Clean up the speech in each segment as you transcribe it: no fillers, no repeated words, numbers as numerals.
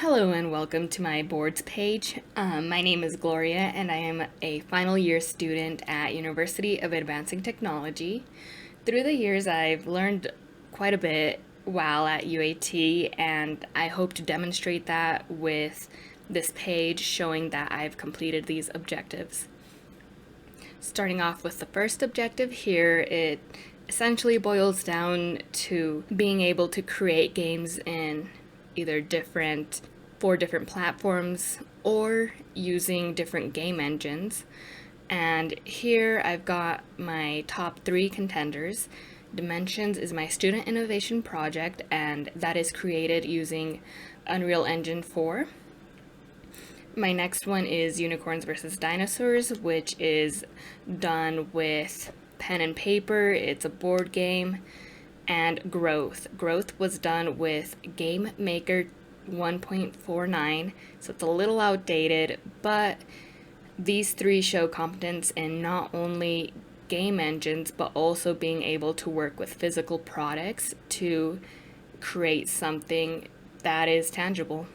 Hello and welcome to my boards page. My name is Gloria and I am a final year student at University of Advancing Technology. Through the years I've learned quite a bit while at UAT, and I hope to demonstrate that with this page showing that I've completed these objectives. Starting off with the first objective here, it essentially boils down to being able to create games in either four different platforms or using different game engines. And here I've got my top three contenders. Dimensions is my student innovation project, and that is created using Unreal Engine 4. My next one is Unicorns vs. Dinosaurs, which is done with pen and paper. It's a board game. And Growth. Growth was done with Game Maker 1.49, so it's a little outdated, but these three show competence in not only game engines, but also being able to work with physical products to create something that is tangible.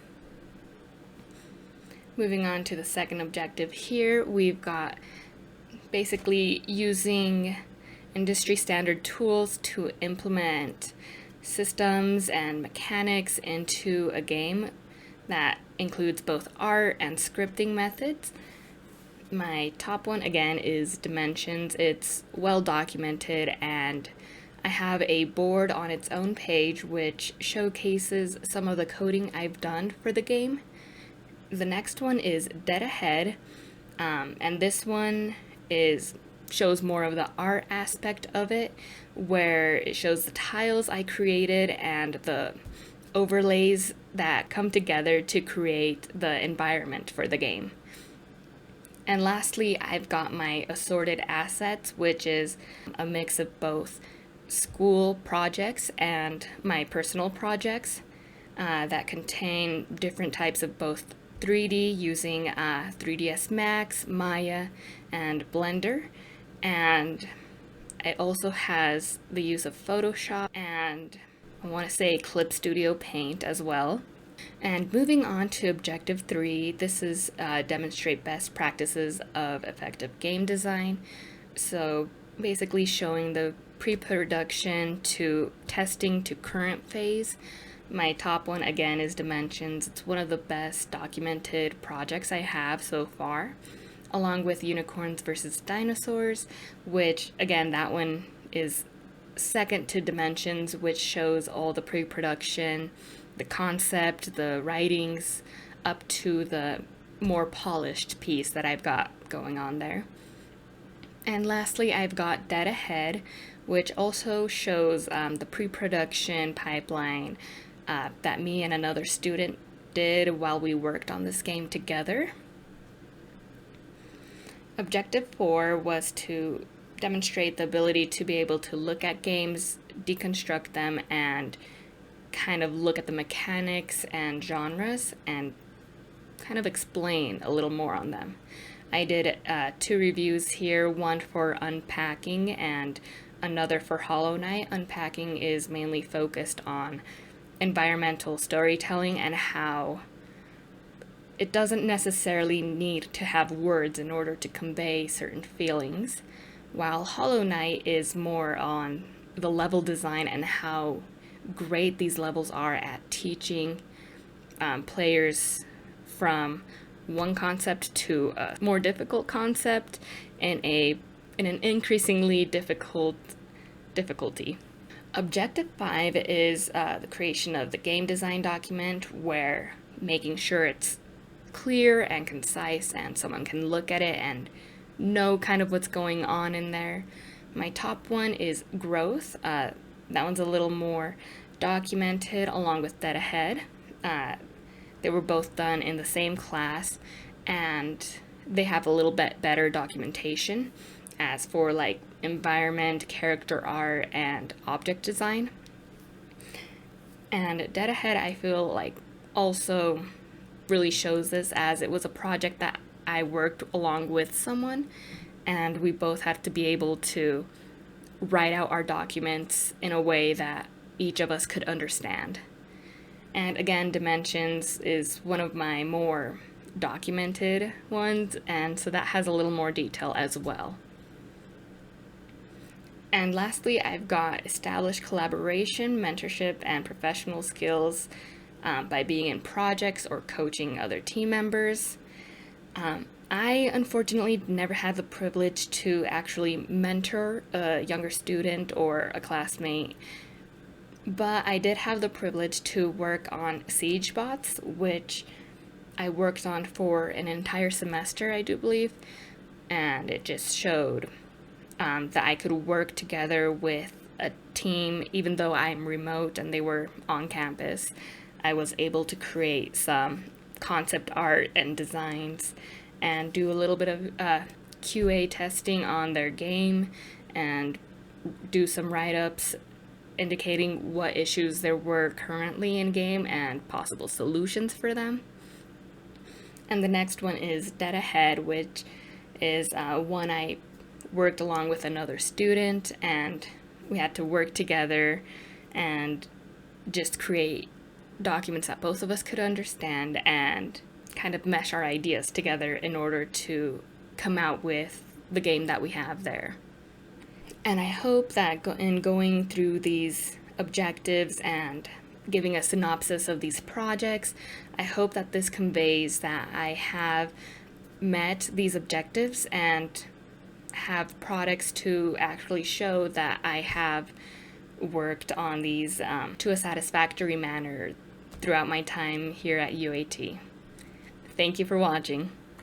Moving on to the second objective here, we've got basically using industry standard tools to implement systems and mechanics into a game that includes both art and scripting methods. My top one again is Dimensions. It's well documented, and I have a board on its own page which showcases some of the coding I've done for the game. The next one is Dead Ahead, and this one shows more of the art aspect of it, where it shows the tiles I created and the overlays that come together to create the environment for the game. And lastly, I've got my assorted assets, which is a mix of both school projects and my personal projects that contain different types of both 3D using 3ds Max, Maya, and Blender. And it also has the use of Photoshop and I want to say Clip Studio Paint as well. And moving on to objective 3, this is demonstrate best practices of effective game design. So basically showing the pre-production to testing to current phase. My top one again is Dimensions. It's one of the best documented projects I have so far, along with Unicorns vs. Dinosaurs, which again, that one is second to Dimensions, which shows all the pre-production, the concept, the writings, up to the more polished piece that I've got going on there. And lastly, I've got Dead Ahead, which also shows the pre-production pipeline that me and another student did while we worked on this game together. Objective 4 was to demonstrate the ability to be able to look at games, deconstruct them, and kind of look at the mechanics and genres and kind of explain a little more on them. I did 2 reviews here, one for Unpacking and another for Hollow Knight. Unpacking is mainly focused on environmental storytelling and how it doesn't necessarily need to have words in order to convey certain feelings, while Hollow Knight is more on the level design and how great these levels are at teaching players from one concept to a more difficult concept in an increasingly difficulty. Objective 5 is the creation of the game design document, where making sure it's clear and concise and someone can look at it and know kind of what's going on in there. My top one is Growth. That one's a little more documented along with Dead Ahead. They were both done in the same class, and they have a little bit better documentation as for like environment, character art, and object design. And Dead Ahead, I feel like also really shows this, as it was a project that I worked along with someone, and we both had to be able to write out our documents in a way that each of us could understand. And again, dimensions is one of my more documented ones, and so that has a little more detail as well. And lastly, I've got established collaboration, mentorship, and professional skills by being in projects or coaching other team members. I unfortunately never had the privilege to actually mentor a younger student or a classmate, but I did have the privilege to work on Siege Bots, which I worked on for an entire semester, I do believe, and it just showed that I could work together with a team, even though I'm remote and they were on campus. I was able to create some concept art and designs and do a little bit of QA testing on their game and do some write-ups indicating what issues there were currently in game and possible solutions for them. And the next one is Dead Ahead, which is one I worked along with another student, and we had to work together and just create documents that both of us could understand and kind of mesh our ideas together in order to come out with the game that we have there. And I hope that in going through these objectives and giving a synopsis of these projects, I hope that this conveys that I have met these objectives and have products to actually show that I have worked on these to a satisfactory manner throughout my time here at UAT. Thank you for watching.